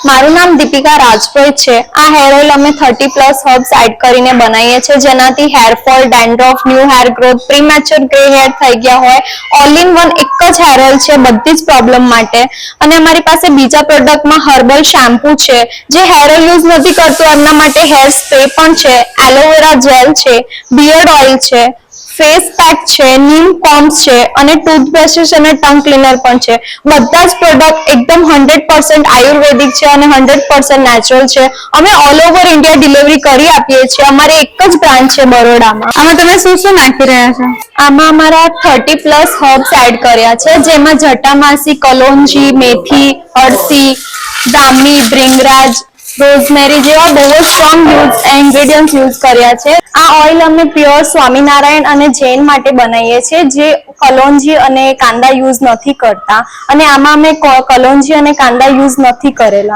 મારું નામ દીપિકા રાજપૂત છે। આ હેર ઓઇલ અમે 30+ હર્બ્સ એડ કરીને બનાવીએ છીએ, જેનાથી hair fall, dandruff, new hair growth, premature grey hair થઈ ગયા હોય, ઓલ ઇન વન એક જ હેર ઓઇલ છે બધી જ પ્રોબ્લેમ માટે। અને અમારી પાસે બીજા પ્રોડક્ટમાં હર્બલ શેમ્પુ છે, જે હેર ઓઇલ યુઝ નથી કરતું એમના માટે હેર સ્પ્રે પણ છે, એલોવેરા જેલ છે, બિયર્ડ ઓઇલ છે, ફેસ પેક છે, નીમ કોમ્સ છે અને ટૂથબ્રશિસ અને ટંગ ક્લીનર પણ છે। બધા જ પ્રોડક્ટ એકદમ 100% આયુર્વેદિક છે અને 100% નેચરલ છે। અમે ઓલ ઓવર ઇન્ડિયા ડિલિવરી કરી આપીએ છીએ। અમારી એક જ બ્રાન્ચ છે બરોડામાં। આમાં તમે શું શું નાખી રહ્યા છો? આમાં અમારા 30+ હર્બ્સ એડ કર્યા છે, જેમાં જટામાસી, કલોંજી, મેથી, અળસી, બ્રાહ્મી, ભૃંગરાજ, રોઝમેરી જેવા બહુ જ સ્ટ્રોંગ ઇન્ગ્રેડિયન્ટ્સ યુઝ કર્યા છે। આ ઓઇલ અમે પ્યોર સ્વામિનારાયણ અને જૈન માટે બનાવીએ છીએ, જે કલોંજી અને કાંદા યુઝ નથી કરતા, અને આમાં અમે કલોંજી અને કાંદા યુઝ નથી કરેલા।